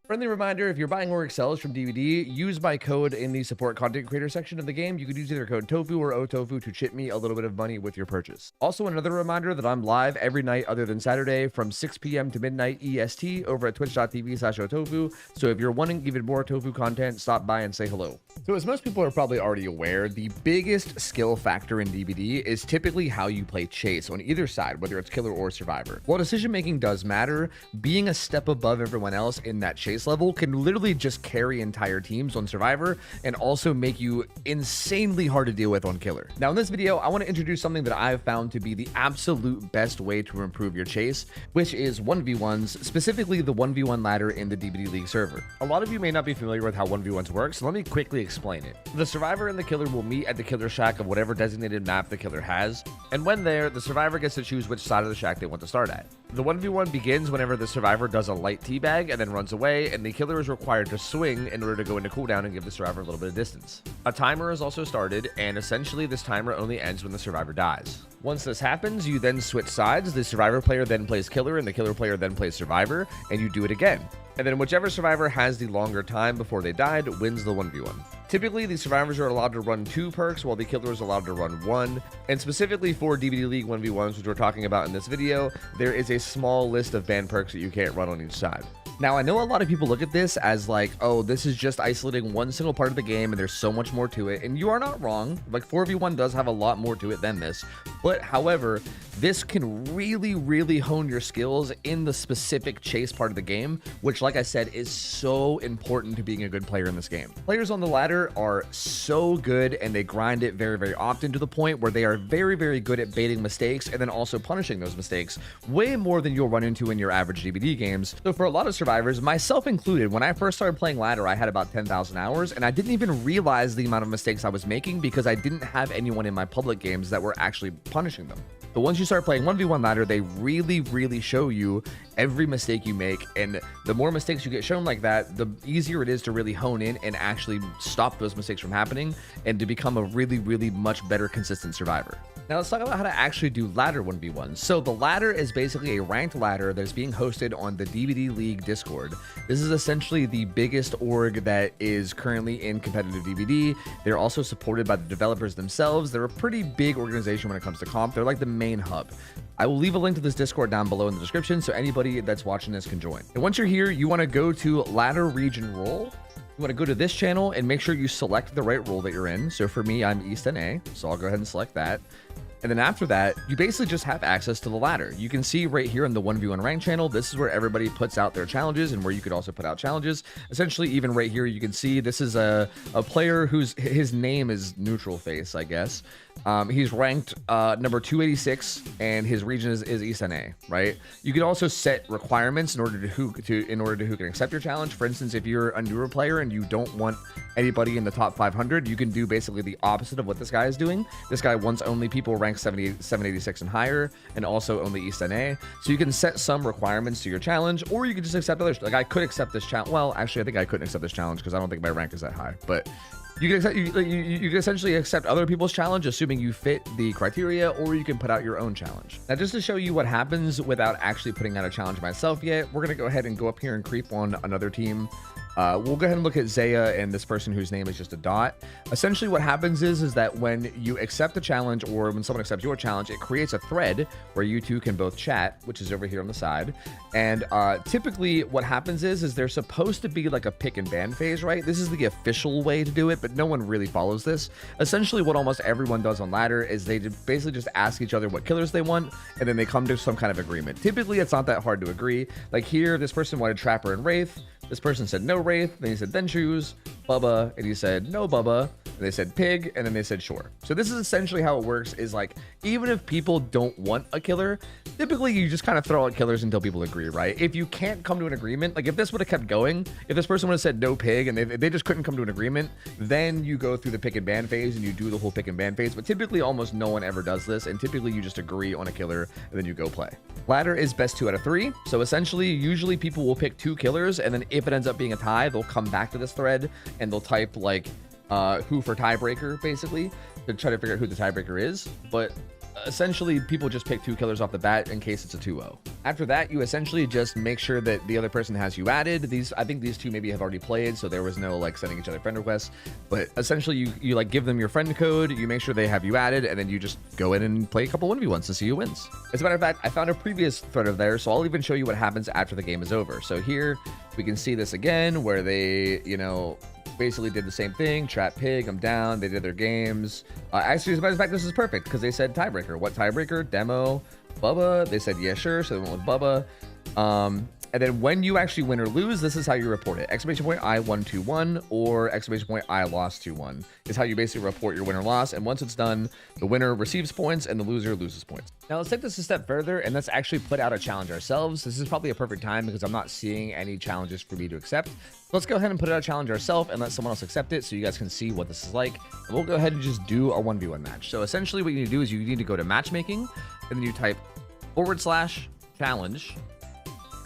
Friendly reminder, if you're buying or excels from DBD, use my code in the support content creator section of the game. You could use either code TOFU or OhTofu to chip me a little bit of money with your purchase. Also, another reminder that I'm live every night other than Saturday from 6 p.m. to midnight EST over at twitch.tv/OhTofu. So if you're wanting even more tofu content, stop by and say hello. So as most people are probably already aware, the biggest skill factor in DBD is typically how you play chase on either side, whether it's killer or survivor. While decision making does matter, being a step above everyone else in that chase level can literally just carry entire teams on survivor and also make you insanely hard to deal with on killer. Now in this video, I want to introduce something that I've found to be the absolute best way to improve your chase, which is 1v1s, specifically the 1v1 ladder in the DBD League server. A lot of you may not be familiar with how 1v1s work, so let me quickly explain it. The survivor and the killer will meet at the killer shack of whatever designated map the killer has, and when there, the survivor gets to choose which side of the shack they want to start at. The 1v1 begins whenever the survivor does a light teabag and then runs away, and the killer is required to swing in order to go into cooldown and give the survivor a little bit of distance. A timer is also started, and essentially this timer only ends when the survivor dies. Once this happens, you then switch sides. The survivor player then plays killer, and the killer player then plays survivor, and you do it again. And then whichever survivor has the longer time before they died wins the 1v1. Typically, the survivors are allowed to run 2 perks while the killer is allowed to run 1. And specifically for DBD League 1v1s, which we're talking about in this video, there is a small list of banned perks that you can't run on each side. Now, I know a lot of people look at this as like, oh, this is just isolating one single part of the game and there's so much more to it. And you are not wrong. Like 4v1 does have a lot more to it than this. But however, this can really hone your skills in the specific chase part of the game, which like I said, is so important to being a good player in this game. Players on the ladder are so good and they grind it very often to the point where they are very good at baiting mistakes and then also punishing those mistakes way more than you'll run into in your average DBD games. So for a lot of survivors, myself included, when I first started playing ladder, I had about 10,000 hours and I didn't even realize the amount of mistakes I was making because I didn't have anyone in my public games that were actually punishing them. But once you start playing 1v1 ladder, they really show you every mistake you make, and the more mistakes you get shown like that, the easier it is to really hone in and actually stop those mistakes from happening and to become a really much better consistent survivor. Now let's talk about how to actually do ladder 1v1. So the ladder is basically a ranked ladder that's being hosted on the DBD League Discord. This is essentially the biggest org that is currently in competitive DBD. They're also supported by the developers themselves. They're a pretty big organization when it comes to comp. They're like the main hub. I will leave a link to this Discord down below in the description so anybody that's watching this can join. And once you're here, you want to go to ladder region role. You want to go to this channel and make sure you select the right role that you're in. So for me, I'm East NA, so I'll go ahead and select that. And then after that, you basically just have access to the ladder. You can see right here in the 1v1 rank channel, this is where everybody puts out their challenges and where you could also put out challenges. Essentially, even right here, you can see this is a player his name is Neutral Face, I guess. He's ranked number 286 and his region is East NA, right? You can also set requirements in order to who can accept your challenge. For instance, if you're a newer player and you don't want anybody in the top 500, you can do basically the opposite of what this guy is doing. This guy wants only people ranked 786 and higher, and also only East NA. So you can set some requirements to your challenge, or you can just accept others. Like I could accept this challenge. Well, actually, I think I couldn't accept this challenge because I don't think my rank is that high. But you can accept, you can essentially accept other people's challenge, assuming you fit the criteria, or you can put out your own challenge. Now, just to show you what happens without actually putting out a challenge myself yet, we're gonna go ahead and go up here and creep on another team. We'll go ahead and look at Zaya and this person whose name is just a dot. Essentially what happens is that when you accept a challenge or when someone accepts your challenge, it creates a thread where you two can both chat, which is over here on the side. And typically what happens is there's supposed to be like a pick and ban phase, right? This is the official way to do it, but no one really follows this. Essentially what almost everyone does on ladder is they basically just ask each other what killers they want, and then they come to some kind of agreement. Typically it's not that hard to agree. Like here, this person wanted Trapper and Wraith. This person said no Wraith, then he said then choose Bubba, and he said no Bubba, and they said pig, and then they said sure. So this is essentially how it works, is like even if people don't want a killer, typically you just kind of throw out killers until people agree, right? If you can't come to an agreement, like if this would have kept going, if this person would have said no pig and they just couldn't come to an agreement, then you go through the pick and ban phase and you do the whole pick and ban phase. But typically almost no one ever does this, and typically you just agree on a killer and then you go play. Ladder is best 2 out of 3. So essentially, usually people will pick 2 killers, and then if it ends up being a tie, they'll come back to this thread and they'll type like who for tiebreaker, basically, to try to figure out who the tiebreaker is. But essentially, people just pick 2 killers off the bat in case it's a 2-0. After that, you essentially just make sure that the other person has you added. I think these two maybe have already played, so there was no like sending each other friend requests. But essentially, you like give them your friend code, you make sure they have you added, and then you just go in and play a couple 1v1s to see who wins. As a matter of fact, I found a previous thread of theirs, so I'll even show you what happens after the game is over. So here we can see this again, where they, you know, basically did the same thing. Trap Pig, I'm down. They did their games. Actually, as a matter of fact, this is perfect because they said tiebreaker. What tiebreaker? Demo. Bubba. They said yeah, sure. So they went with Bubba. And then when you actually win or lose, this is how you report it. Exclamation point I won 2-1 or exclamation point I lost 2-1 is how you basically report your win or loss. And once it's done, the winner receives points and the loser loses points. Now let's take this a step further and let's actually put out a challenge ourselves. This is probably a perfect time because I'm not seeing any challenges for me to accept. Let's go ahead and put out a challenge ourselves and let someone else accept it so you guys can see what this is like. And we'll go ahead and just do a 1v1 match. So essentially what you need to do is you need to go to matchmaking and then you type /challenge.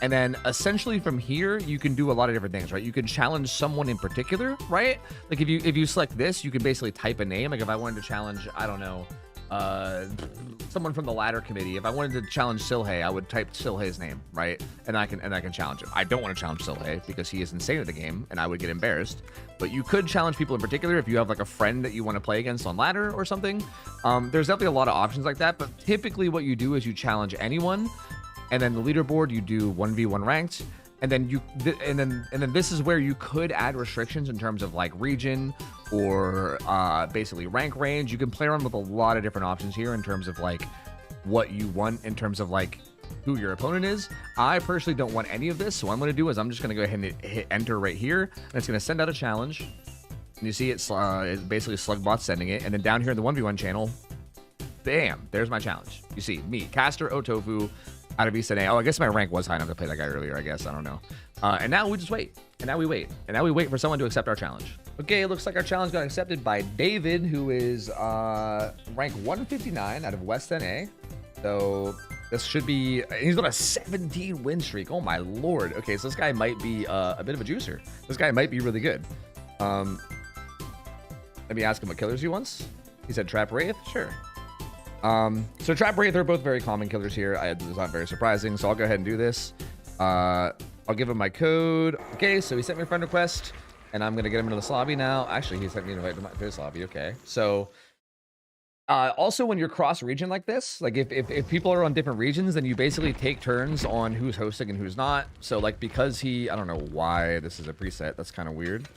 And then essentially from here, you can do a lot of different things, right? You can challenge someone in particular, right? Like if you select this, you can basically type a name. Like if I wanted to challenge, I don't know, someone from the ladder committee. If I wanted to challenge Silhey, I would type Silhey's name, right? And I can challenge him. I don't want to challenge Silhey because he is insane at the game and I would get embarrassed. But you could challenge people in particular if you have like a friend that you want to play against on ladder or something. There's definitely a lot of options like that, but typically what you do is you challenge anyone. And then the leaderboard, you do 1v1 ranked, and then and then this is where you could add restrictions in terms of like region or basically rank range. You can play around with a lot of different options here in terms of like what you want in terms of like who your opponent is. I personally don't want any of this, so what I'm going to do is I'm just going to go ahead and hit enter right here, and it's going to send out a challenge. And you see it's basically Slugbot sending it, and then down here in the 1v1 channel, bam, there's my challenge. You see me, Caster OhTofu. Out of East NA. Oh, I guess my rank was high enough to play that guy earlier, I guess. I don't know. And now we just wait. And now we wait. And now we wait for someone to accept our challenge. Okay, it looks like our challenge got accepted by David, who is rank 159 out of West NA. So this should be... He's on a 17 win streak. Oh, my lord. Okay, so this guy might be a bit of a juicer. This guy might be really good. Let me ask him what killers he wants. He said Trap Wraith. Sure. So Trap Wraith are both very common killers here. It's not very surprising, so I'll go ahead and do this. I'll give him my code. Okay, so he sent me a friend request, and I'm gonna get him into this lobby now. Actually, he sent me an invite to his lobby. Okay, so also when you're cross region like this, like if people are on different regions, then you basically take turns on who's hosting and who's not. So like because I don't know why this is a preset. That's kind of weird.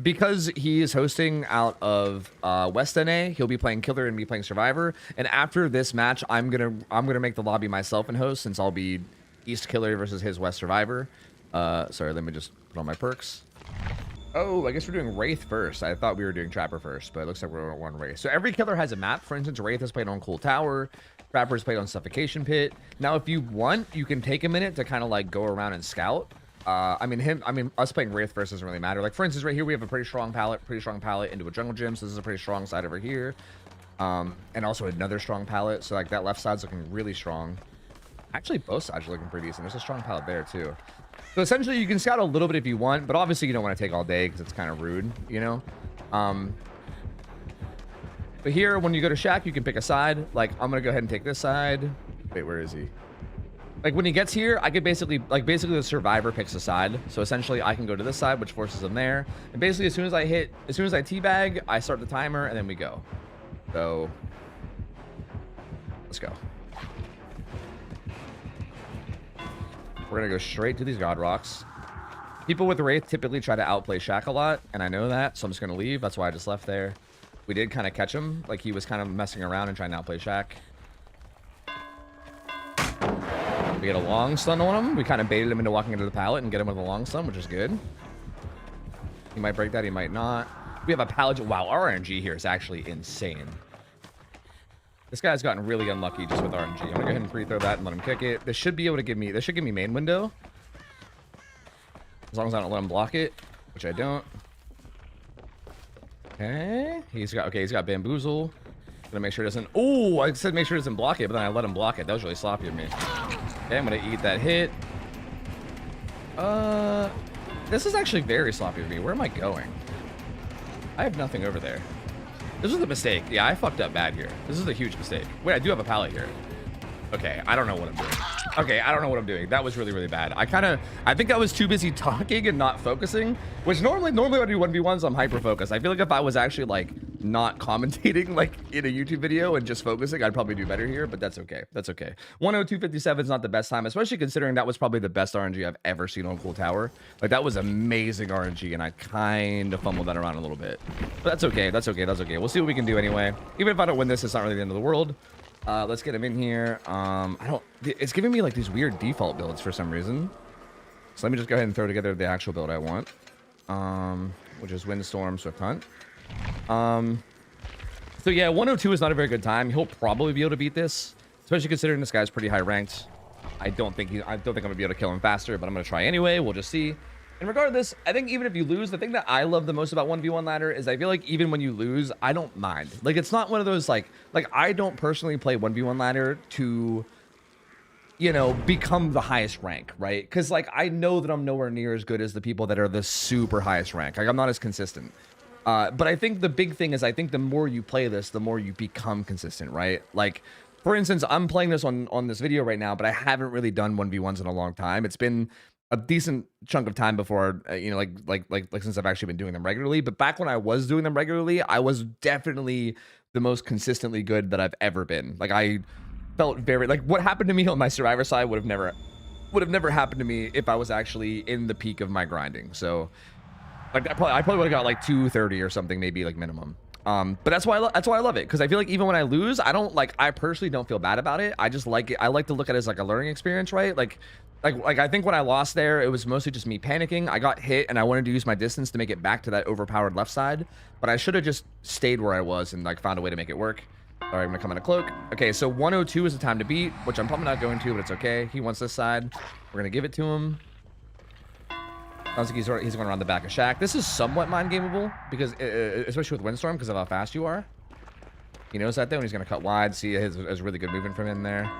Because he is hosting out of West NA, he'll be playing Killer and me playing Survivor. And after this match, I'm gonna make the lobby myself and host, since I'll be East Killer versus his West Survivor. Sorry, let me just put on my perks. Oh, I guess we're doing Wraith first. I thought we were doing Trapper first, but it looks like we're on Wraith. So every killer has a map. For instance, Wraith is played on Cool Tower. Trapper is played on Suffocation Pit. Now, if you want, you can take a minute to kind of like go around and scout. Us playing Wraith first doesn't really matter. Like, for instance, right here, we have a pretty strong pallet into a jungle gym. So this is a pretty strong side over here. And also another strong pallet. So like that left side's looking really strong. Actually, both sides are looking pretty decent. There's a strong pallet there too. So essentially, you can scout a little bit if you want, but obviously you don't want to take all day because it's kind of rude, you know? But here, when you go to Shack, you can pick a side. Like, I'm going to go ahead and take this side. Wait, where is he? Like, when he gets here, I could basically the survivor picks a side. So essentially, I can go to this side, which forces him there. And basically, as soon as I teabag, I start the timer, and then we go. So, let's go. We're going to go straight to these God Rocks. People with Wraith typically try to outplay Shack a lot, and I know that, so I'm just going to leave. That's why I just left there. We did kind of catch him. Like, he was kind of messing around and trying to outplay Shack. We get a long stun on him. We kind of baited him into walking into the pallet and get him with a long stun, which is good. He might break that. He might not. We have a pallet. Wow, our RNG here is actually insane. This guy's gotten really unlucky just with RNG. I'm gonna go ahead and pre-throw that and let him kick it. This should be able to give me. This should give me main window. As long as I don't let him block it, which I don't. Okay, he's got bamboozle. Gonna make sure it doesn't. Oh, I said make sure it doesn't block it, but then I let him block it. That was really sloppy of me. Okay, I'm gonna eat that hit. This is actually very sloppy of me. Where am I going? I have nothing over there. This was a mistake. Yeah, I fucked up bad here. This is a huge mistake. Wait, I do have a pallet here. Okay, I don't know what I'm doing. Okay, I don't know what I'm doing. That was really, really bad. I think I was too busy talking and not focusing, which normally when I do 1v1s, I'm hyper focused. I feel like if I was actually like not commentating like in a YouTube video and just focusing, I'd probably do better here, but that's okay. That's okay. 102.57 is not the best time, especially considering that was probably the best RNG I've ever seen on Cool Tower. Like that was amazing RNG, and I kind of fumbled that around a little bit. But that's okay. That's okay. That's okay. We'll see what we can do anyway. Even if I don't win this, it's not really the end of the world. Let's get him in here. It's giving me like these weird default builds for some reason. So let me just go ahead and throw together the actual build I want. Which is Windstorm, Swift Hunt. So yeah, 102 is not a very good time. He'll probably be able to beat this, especially considering this guy's pretty high ranked. I don't think I'm gonna be able to kill him faster, but I'm gonna try anyway. We'll just see. And regardless, I think even if you lose, the thing that I love the most about 1v1 ladder is I feel like even when you lose, I don't mind. Like, it's not one of those, like I don't personally play 1v1 ladder to, you know, become the highest rank, right? Because, like, I know that I'm nowhere near as good as the people that are the super highest rank. Like, I'm not as consistent. But I think the big thing is I think the more you play this, the more you become consistent, right? Like, for instance, I'm playing this on this video right now, but I haven't really done 1v1s in a long time. It's been a decent chunk of time before, you know, like since I've actually been doing them regularly. But back when I was doing them regularly, I was definitely the most consistently good that I've ever been. Like, I felt very, like, what happened to me on my Survivor side would have never happened to me if I was actually in the peak of my grinding. So, like, I probably would have got like 230 or something, maybe, like, minimum. But that's why I love it, because I feel like even when I lose, I personally don't feel bad about it. I just like it. I like to look at it as like a learning experience, right? Like I think when I lost there, it was mostly just me panicking. I got hit and I wanted to use my distance to make it back to that overpowered left side, but I should have just stayed where I was and like found a way to make it work. All right, I'm gonna come in a cloak. Okay, so 102 is the time to beat, which I'm probably not going to, but it's okay. He wants this side. We're gonna give it to him. Sounds like he's going around the back of Shack. This is somewhat mind gameable, because especially with Windstorm, because of how fast you are. He knows that though, and he's gonna cut wide. See, his really good movement from in there.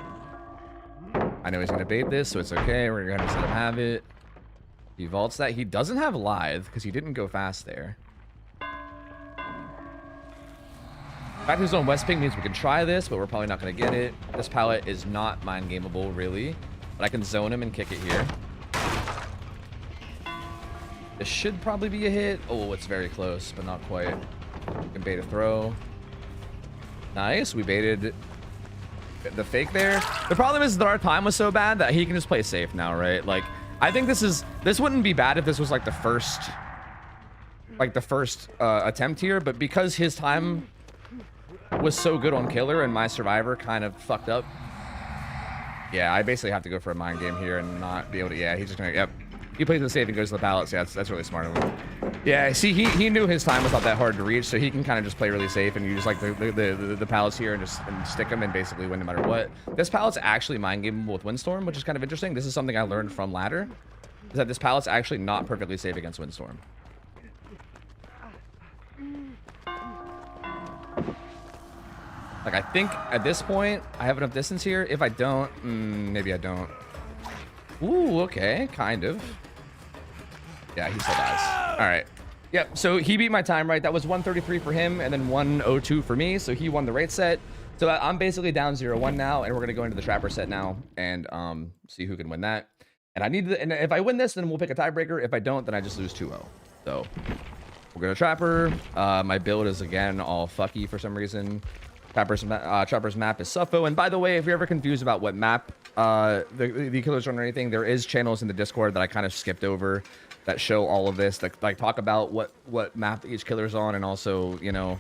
I know he's gonna bait this, so it's okay. We're gonna let him have it. He vaults that. He doesn't have Lithe because he didn't go fast there. Back to his own West Ping means we can try this, but we're probably not gonna get it. This pallet is not mind gameable really, but I can zone him and kick it here. This should probably be a hit. Oh, it's very close, but not quite. We can bait a throw. Nice. We baited the fake there. The problem is that our time was so bad that he can just play safe now, right? Like, I think this wouldn't be bad if this was like the first attempt here, but because his time was so good on killer and my survivor kind of fucked up. Yeah, I basically have to go for a mind game here and not be able to. Yeah, he's just gonna. Yep. He plays the safe and goes to the pallets. Yeah, that's really smart of him. Yeah, see, he knew his time was not that hard to reach, so he can kind of just play really safe and use like the pallets here and just stick them and basically win no matter what. This pallet's actually mind gameable with Windstorm, which is kind of interesting. This is something I learned from ladder, is that this pallet's actually not perfectly safe against Windstorm. Like, I think at this point I have enough distance here. If I don't, maybe I don't. Ooh, okay, kind of. Yeah, he still dies. All right. Yep, so he beat my time, right? That was 133 for him and then 102 for me. So he won the Wraith set. So I'm basically down 0-1 now, and we're going to go into the Trapper set now and see who can win that. And I need to, and if I win this, then we'll pick a tiebreaker. If I don't, then I just lose 2-0. So we're going to Trapper. My build is, again, all fucky for some reason. Trapper's map is Suffo. And by the way, if you're ever confused about what map the killers run or anything, there is channels in the Discord that I kind of skipped over that show all of this, that like talk about what map each killer's on, and also, you know,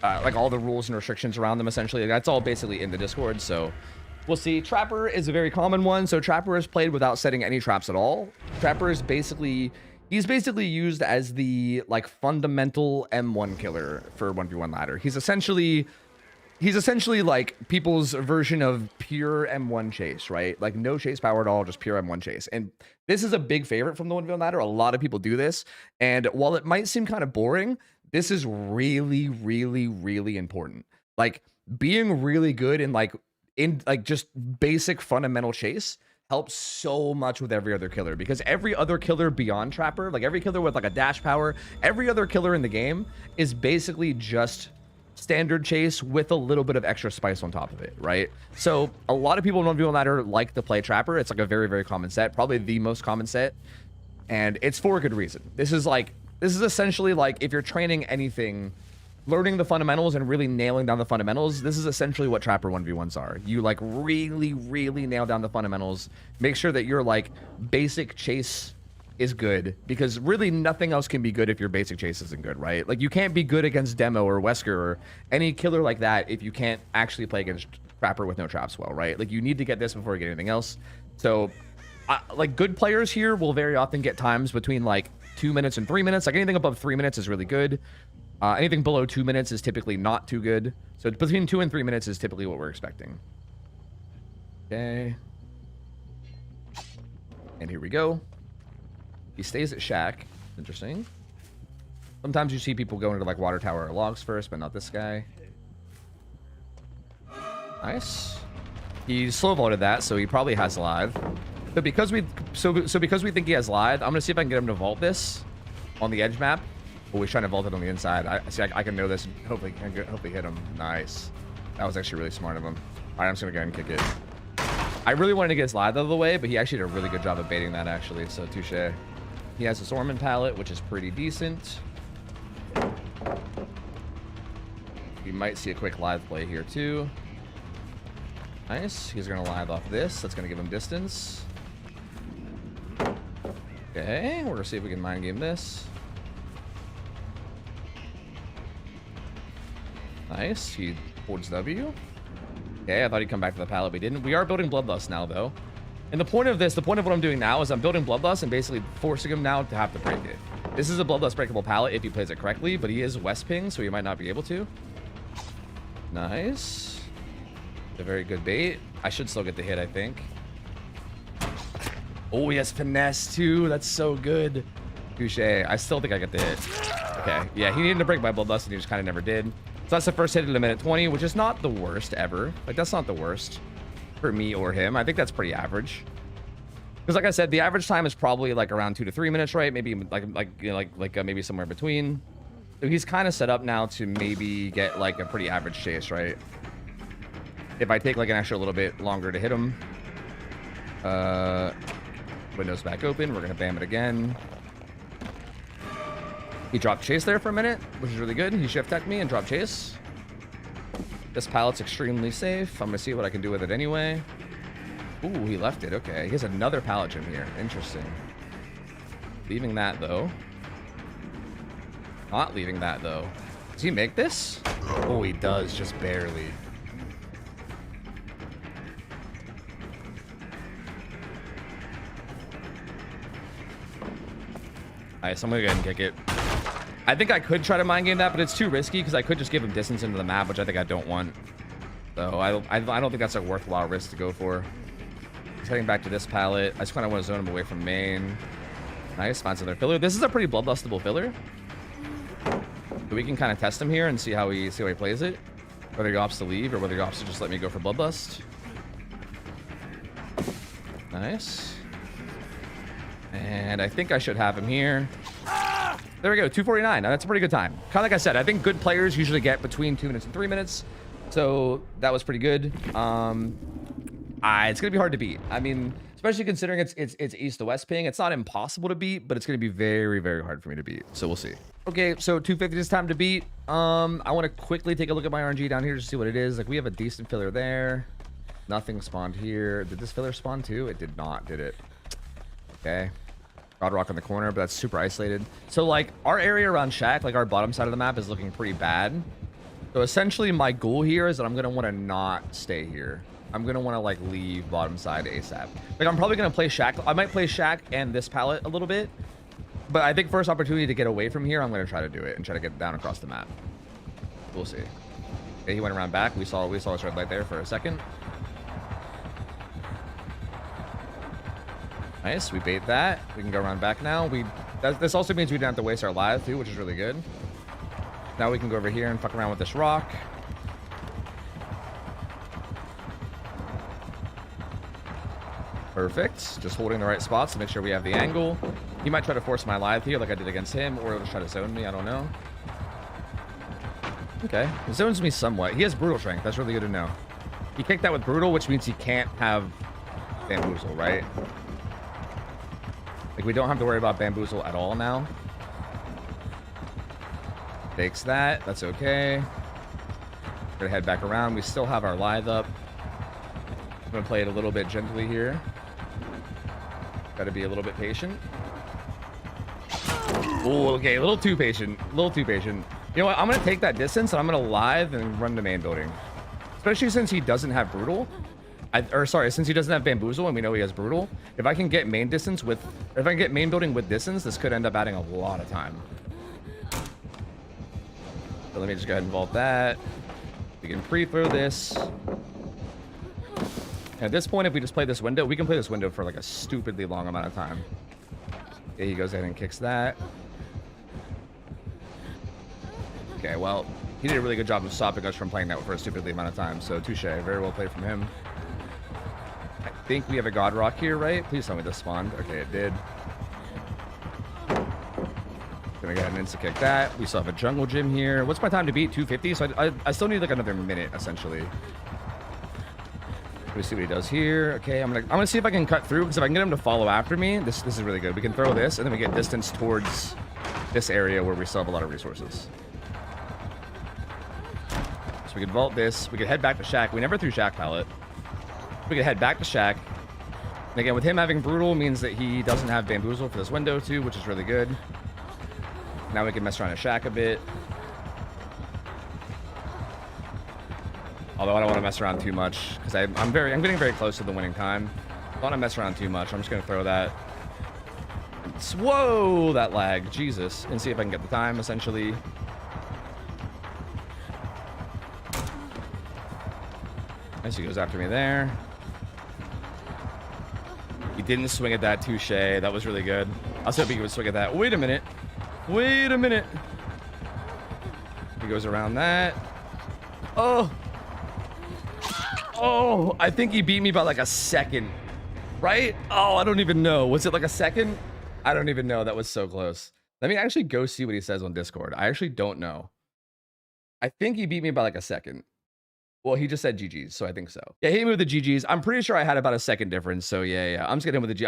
like all the rules and restrictions around them. Essentially, that's all basically in the Discord. So we'll see. Trapper is a very common one. So Trapper is played without setting any traps at all. Trapper is basically, he's basically used as the like fundamental M1 killer for 1v1 ladder. He's essentially like people's version of pure M1 chase, right? Like no chase power at all, just pure M1 chase. And this is a big favorite from the 1v1 ladder. A lot of people do this. And while it might seem kind of boring, this is really, really, really important. Like being really good in just basic fundamental chase helps so much with every other killer, because every other killer beyond Trapper, like every killer with like a dash power, every other killer in the game is basically just standard chase with a little bit of extra spice on top of it, right? So a lot of people in 1v1 ladder like to play Trapper. It's like a very, very common set, probably the most common set, and it's for a good reason. This is essentially like if you're training anything, learning the fundamentals and really nailing down the fundamentals, this is essentially what Trapper 1v1s are. You like really, really nail down the fundamentals, make sure that your like basic chase is good, because really nothing else can be good if your basic chase isn't good, right? Like you can't be good against Demo or Wesker or any killer like that if you can't actually play against Trapper with no traps well, right? Like you need to get this before you get anything else. So like good players here will very often get times between like 2 minutes and 3 minutes. Like anything above 3 minutes is really good. Anything below 2 minutes is typically not too good. So between 2 and 3 minutes is typically what we're expecting. Okay. And here we go. He stays at Shack. Interesting. Sometimes you see people go into like water tower or logs first, but not this guy. Nice. He slow vaulted that, so he probably has live. But because we because we think he has live, I'm gonna see if I can get him to vault this on the edge map. Oh, he's trying to vault it on the inside. I can know this and hopefully hit him. Nice. That was actually really smart of him. All right, I'm just gonna go ahead and kick it. I really wanted to get his live out of the way, but he actually did a really good job of baiting that actually. So touche. He has a Sorman pallet, which is pretty decent. We might see a quick live play here too. Nice. He's gonna live off this. That's gonna give him distance. Okay, we're gonna see if we can mind game this. Nice. He holds W. Okay, I thought he'd come back to the pallet, but he didn't. We are building Bloodlust now, though. And the point of this, the point of what I'm doing now is I'm building Bloodlust and basically forcing him now to have to break it. This is a Bloodlust breakable pallet if he plays it correctly, but he is West Ping, so he might not be able to. Nice. A very good bait. I should still get the hit, I think. Oh, he has finesse too. That's so good. Touche. I still think I get the hit. Okay. Yeah, he needed to break my Bloodlust and he just kind of never did. So that's the first hit at a minute 20, which is not the worst ever. Like, that's not the worst for me or him. I think that's pretty average. Because like I said, the average time is probably like around 2 to 3 minutes, right? Maybe maybe somewhere between. So he's kind of set up now to maybe get like a pretty average chase, right? If I take like an extra little bit longer to hit him. Windows back open. We're gonna bam it again. He dropped chase there for a minute, which is really good. He shift teched me and dropped chase. This pallet's extremely safe. I'm gonna see what I can do with it anyway. Ooh, he left it. Okay, he has another pallet gem here. Interesting. Leaving that though. Not leaving that though. Does he make this? Oh, he does, just barely. Alright, so I'm gonna go ahead and kick it. I think I could try to mind game that, but it's too risky because I could just give him distance into the map, which I think I don't want. So I don't think that's a worthwhile risk to go for. He's heading back to this pallet. I just kind of want to zone him away from main. Nice, finds another filler. This is a pretty bloodlustable filler. So we can kind of test him here and see how he plays it. Whether he opts to leave or whether he opts to just let me go for bloodlust. Nice. And I think I should have him here. There we go, 249. Now that's a pretty good time. Kind of like I said, I think good players usually get between 2 minutes and 3 minutes. So that was pretty good. It's gonna be hard to beat. I mean, especially considering it's east to west ping. It's not impossible to beat, but it's gonna be very, very hard for me to beat. So we'll see. Okay, so 250 is time to beat. I want to quickly take a look at my RNG down here to see what it is. Like we have a decent filler there. Nothing spawned here. Did this filler spawn too? It did not, did it? Okay. Rod rock in the corner, but that's super isolated. So like our area around Shack, like our bottom side of the map is looking pretty bad. So essentially my goal here is that I'm gonna want to not stay here. I'm gonna want to like leave bottom side ASAP. Like I'm probably gonna play Shack. I might play Shack and this pallet a little bit, but I think first opportunity to get away from here, I'm gonna try to do it and try to get down across the map. We'll see. Okay, he went around back. We saw his red light there for a second. Nice, we bait that. We can go around back now. This also means we don't have to waste our lives too, which is really good. Now we can go over here and fuck around with this rock. Perfect. Just holding the right spots to make sure we have the angle. He might try to force my live here like I did against him, or he'll just try to zone me. I don't know. Okay. It zones me somewhat. He has brutal strength. That's really good to know. He kicked that with brutal, which means he can't have bamboozle, right? Like, we don't have to worry about bamboozle at all now. Takes that. That's okay. We're gonna head back around. We still have our lithe up. I'm gonna play it a little bit gently here. Gotta be a little bit patient. Oh, okay. A little too patient. A little too patient. You know what? I'm gonna take that distance and I'm gonna lithe and run the main building. Especially since he doesn't have brutal. Since he doesn't have bamboozle and we know he has brutal. If I can get main building with distance, this could end up adding a lot of time. So let me just go ahead and vault that. We can pre-throw this. At this point, if we just play this window, we can play this window for like a stupidly long amount of time. Okay, he goes ahead and kicks that. Okay, well, he did a really good job of stopping us from playing that for a stupidly amount of time. So touche, very well played from him. I think we have a God Rock here, right? Please tell me this spawned. Okay, it did. Gonna go ahead and insta kick that. We still have a jungle gym here. What's my time to beat? 250. So I still need like another minute essentially. Let me see what he does here. Okay, I'm gonna see if I can cut through, because if I can get him to follow after me, this is really good. We can throw this and then we get distance towards this area where we still have a lot of resources. So we can vault this. We can head back to Shack. We never threw Shack pallet. We can head back to Shack. And again, with him having brutal means that he doesn't have bamboozle for this window too, which is really good. Now we can mess around at Shack a bit. Although I don't want to mess around too much, because I'm getting very close to the winning time. I don't want to mess around too much. I'm just going to throw that. Whoa, that lag. Jesus. And see if I can get the time, essentially. Nice, he goes after me there. He didn't swing at that, touche. That was really good. I was hoping he would swing at that. Wait a minute. Wait a minute. He goes around that. Oh. Oh, I think he beat me by like a second, right? Oh, I don't even know. Was it like a second? I don't even know. That was so close. Let me actually go see what he says on Discord. I actually don't know. I think he beat me by like a second. Well, he just said GG's, so I think so. Yeah, he hit me with the GG's. I'm pretty sure I had about a second difference. So yeah. I'm just getting him with the G.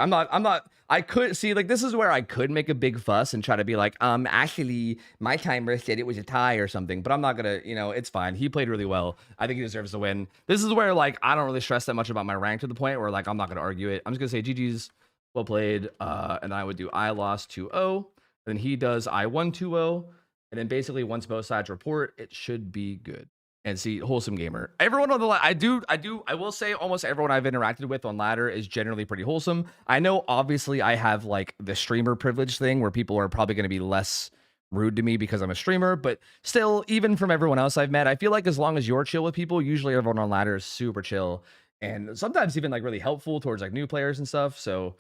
I could see, like, this is where I could make a big fuss and try to be like, actually, my timer said it was a tie or something, but I'm not gonna, it's fine. He played really well. I think he deserves to win. This is where, like, I don't really stress that much about my rank to the point where, like, I'm not gonna argue it. I'm just gonna say GG's, well played. And I would do I lost 2-0. Then he does I won 2-0. And then basically once both sides report, it should be good. And see, wholesome gamer. Everyone on the I will say almost everyone I've interacted with on ladder is generally pretty wholesome. I know obviously I have like the streamer privilege thing where people are probably going to be less rude to me because I'm a streamer, but still, even from everyone else I've met, I feel like as long as you're chill with people, usually everyone on ladder is super chill and sometimes even like really helpful towards like new players and stuff. So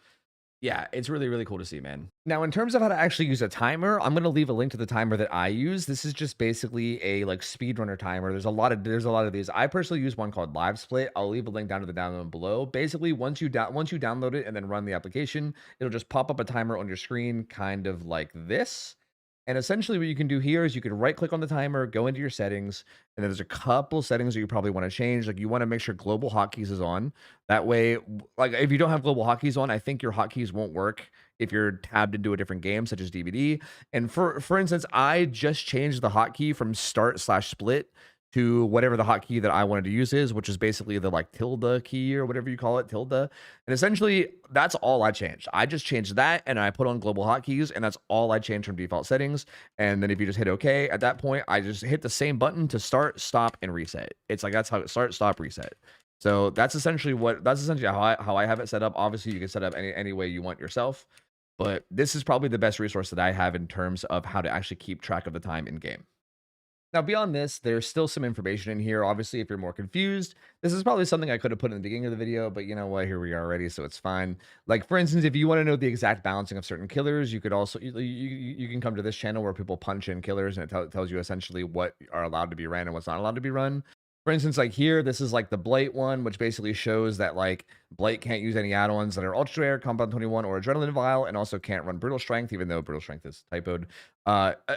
yeah, it's really, really cool to see, man. Now, in terms of how to actually use a timer, I'm going to leave a link to the timer that I use. This is just basically a like speedrunner timer. There's a lot of these. I personally use one called Live Split. I'll leave a link down to the download below. Basically, once you download it and then run the application, it'll just pop up a timer on your screen, kind of like this. And essentially what you can do here is you can right click on the timer, go into your settings, and then there's a couple settings that you probably want to change. Like you want to make sure global hotkeys is on. That way, like if you don't have global hotkeys on, I think your hotkeys won't work if you're tabbed into a different game such as DBD. And for instance, I just changed the hotkey from start/split to whatever the hotkey that I wanted to use is, which is basically the like tilde key or whatever you call it, tilde. And essentially that's all I changed. I just changed that and I put on global hotkeys and that's all I changed from default settings. And then if you just hit okay, at that point, I just hit the same button to start, stop, and reset. It's like, that's how it start, stop, reset. So that's essentially how I have it set up. Obviously you can set up any way you want yourself, but this is probably the best resource that I have in terms of how to actually keep track of the time in game. Now, beyond this, there's still some information in here. Obviously, if you're more confused, this is probably something I could have put in the beginning of the video, but you know what? Here we are already, so it's fine. Like, for instance, if you want to know the exact balancing of certain killers, you could also, you can come to this channel where people punch in killers, and it tells you essentially what are allowed to be ran and what's not allowed to be run. For instance, like here, this is like the Blight one, which basically shows that like Blight can't use any add-ons that are Ultra Rare, Compound 21, or Adrenaline Vial, and also can't run Brutal Strength, even though Brutal Strength is typoed.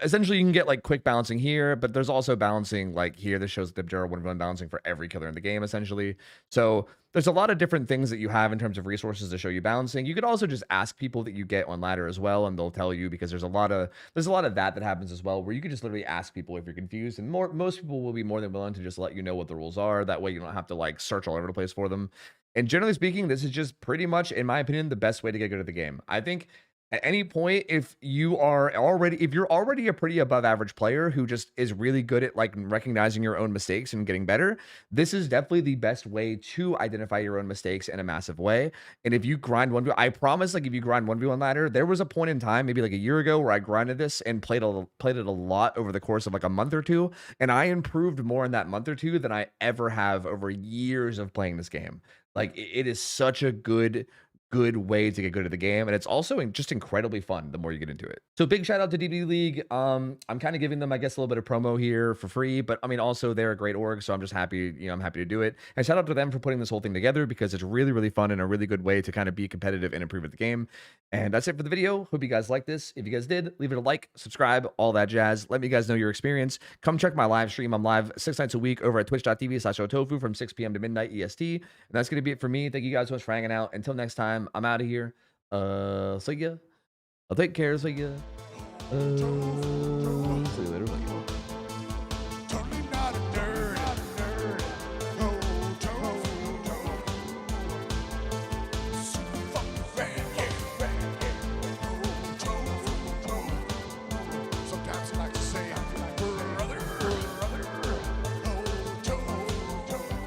Essentially, you can get like quick balancing here, but there's also balancing like here. This shows the general 1v1 balancing for every killer in the game, essentially. So there's a lot of different things that you have in terms of resources to show you balancing. You could also just ask people that you get on ladder as well, and they'll tell you, because there's a lot of that happens as well, where you could just literally ask people if you're confused, and most people will be more than willing to just let you know what the rules are. That way you don't have to like search all over the place for them. And generally speaking, this is just pretty much, in my opinion, the best way to get good at the game. I think at any point, if you're already a pretty above average player who just is really good at like recognizing your own mistakes and getting better, this is definitely the best way to identify your own mistakes in a massive way. And if you grind 1v1, I promise, like if you grind 1v1 ladder, there was a point in time, maybe like a year ago, where I grinded this and played it a lot over the course of like a month or two, and I improved more in that month or two than I ever have over years of playing this game. Like it is such a good way to get good at the game, and it's also just incredibly fun the more you get into it. So big shout out to DBD League. I'm kind of giving them, I guess, a little bit of promo here for free, but I mean, also they're a great org, so I'm just happy, I'm happy to do it. And shout out to them for putting this whole thing together, because it's really, really fun and a really good way to kind of be competitive and improve at the game. And that's it for the video. Hope you guys liked this. If you guys did, leave it a like, subscribe, all that jazz. Let me guys know your experience. Come check my live stream. I'm live 6 nights a week over at twitch.tv/OhTofu from 6 p.m. to midnight EST. And that's going to be it for me. Thank you guys so much for hanging out. Until next time, I'm out of here. See ya. I'll take care. See ya. See you later.